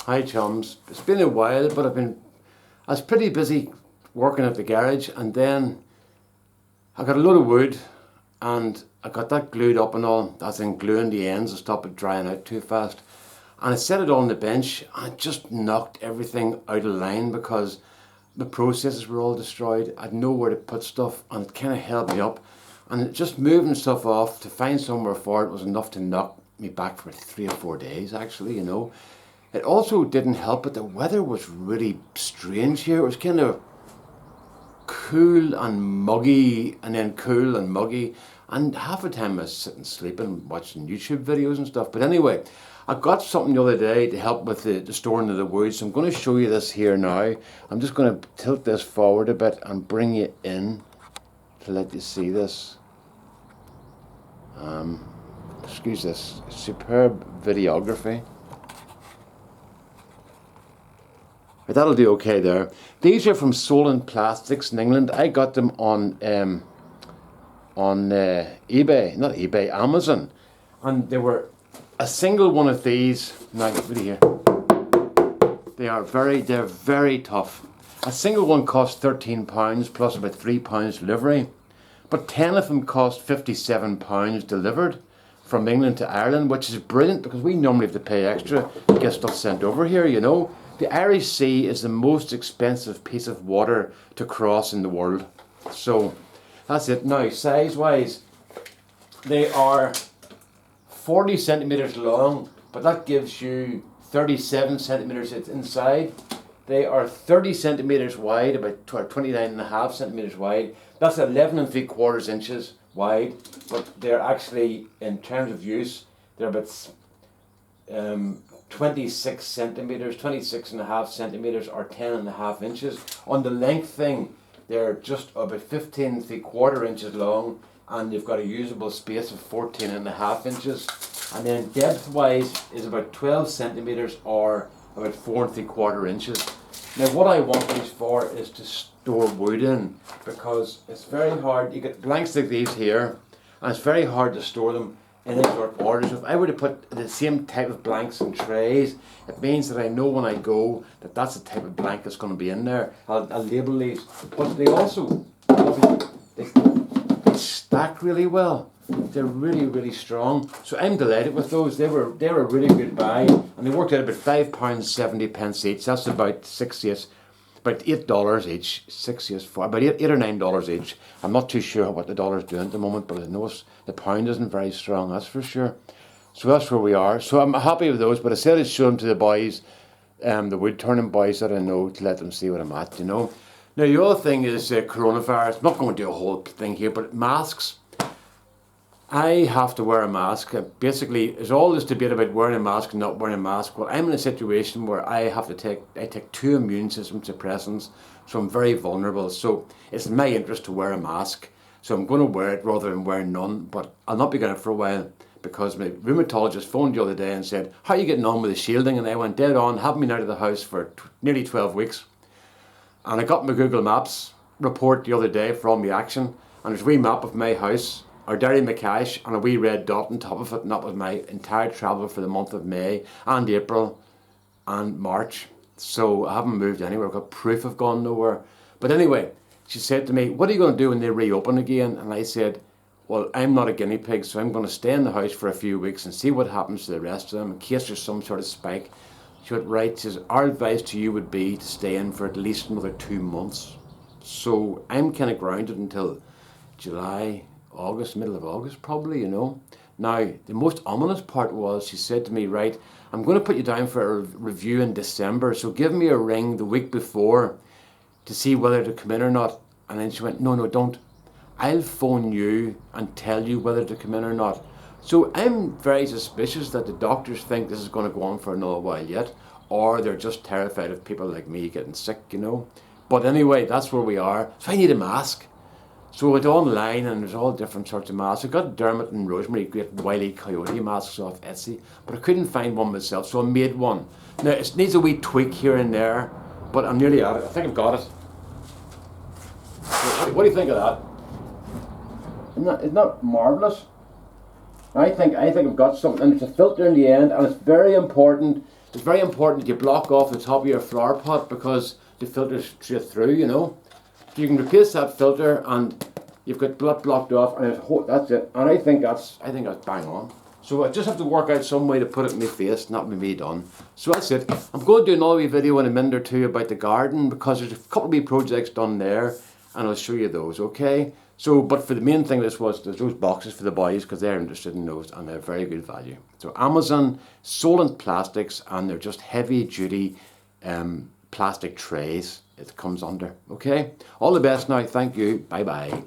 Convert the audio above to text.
Hi chums. It's been a while, but I was pretty busy working at the garage, and then I got a load of wood and I got that glued up and all, as in gluing the ends to stop it drying out too fast. And I set it on the bench and it just knocked everything out of line because the processes were all destroyed. I had nowhere to put stuff and it kind of held me up. And just moving stuff off to find somewhere for it was enough to knock me back for 3 or 4 days actually, you know. It also didn't help, but the weather was really strange here. It was kind of cool and muggy, and then cool and muggy, and half the time I was sitting sleeping, watching YouTube videos and stuff. But anyway, I got something the other day to help with the storing of the wood, so I'm going to show you this here now. I'm just going to tilt this forward a bit and bring you in to let you see this. Excuse this superb videography. That'll do okay there. These are from Solent Plastics in England. I got them on eBay, not eBay, Amazon, and they were a single one of these. Now, really here. They're very tough. A single one cost £13 plus about £3 delivery, but 10 of them cost £57 delivered from England to Ireland, which is brilliant because we normally have to pay extra to get stuff sent over here, you know. The Irish Sea is the most expensive piece of water to cross in the world. So that's it. Now, size-wise, they are 40 centimetres long, but that gives you 37 centimetres inside. They are 30 centimetres wide, about 29.5 centimetres wide. That's 11 3/4 inches wide, but they're actually, in terms of use, they're about 26 centimetres, 26.5 centimetres or 10.5 inches. On the length thing, they're just about 15 3/4 inches long, and you've got a usable space of 14.5 inches. And then depth wise is about 12 centimetres or about 4 3/4 inches. Now what I want these for is to store wood in, because it's very hard. You get blanks like these here, and it's very hard to store them in any sort of order. So if I were to put the same type of blanks in trays, it means that I know when I go that that's the type of blank that's going to be in there. I'll label these, but they also they stack really well. They're really strong. So I'm delighted with those. They were a really good buy, and they worked out about £5.70 each. That's about about $8 each, about eight or $9 each. I'm not too sure what the dollar's doing at the moment, but I know the pound isn't very strong, that's for sure. So that's where we are. So I'm happy with those, but I said I'd show them to the boys, the wood turning boys that I know, to let them see what I'm at, you know. Now the other thing is coronavirus. I'm not going to do a whole thing here, but masks. I have to wear a mask. Basically, there's all this debate about wearing a mask and not wearing a mask. Well, I'm in a situation where I take 2 immune system suppressants, so I'm very vulnerable. So it's in my interest to wear a mask. So I'm going to wear it rather than wear none, but I'll not be getting it for a while because my rheumatologist phoned the other day and said, "How are you getting on with the shielding?" And I went dead on, haven't been out of the house for nearly 12 weeks. And I got my Google Maps report the other day from the action, and there's a wee map of my house, or Derry McCash, and a wee red dot on top of it, and that was my entire travel for the month of May and April and March. So I haven't moved anywhere. I've got proof I've gone nowhere. But anyway, she said to me, "What are you going to do when they reopen again?" And I said, "Well, I'm not a guinea pig, so I'm going to stay in the house for a few weeks and see what happens to the rest of them in case there's some sort of spike." She went, "Right," she says, "Our advice to you would be to stay in for at least another 2 months." So I'm kind of grounded until July, August, middle of August probably, you know. Now, the most ominous part was she said to me, "Right, I'm going to put you down for a review in December, so give me a ring the week before to see whether to come in or not." And then she went, no, don't. I'll phone you and tell you whether to come in or not." So I'm very suspicious that the doctors think this is going to go on for another while yet, or they're just terrified of people like me getting sick, you know. But anyway, that's where we are. So I need a mask. So I went online and there's all different sorts of masks. I got Dermot and Rosemary great Wile E. Coyote masks off Etsy, but I couldn't find one myself, so I made one. Now it needs a wee tweak here and there, but I'm nearly at it. I think I've got it. What do you think of that? Isn't that marvellous? I think I've got something, and it's a filter in the end, and it's very important It's very important that you block off the top of your flower pot because the filter's straight through, you know. So you can replace that filter and you've got blood blocked off, and that's it. And I think that's bang on. So I just have to work out some way to put it in my face, and that will be done. So that's it. I'm going to do another wee video in a minute or two about the garden because there's a couple of wee projects done there, and I'll show you those, okay? So, but for the main thing, there's those boxes for the boys because they're interested in those, and they're very good value. So Amazon Solent Plastics, and they're just heavy duty plastic trays it comes under, okay? All the best now. Thank you. Bye bye.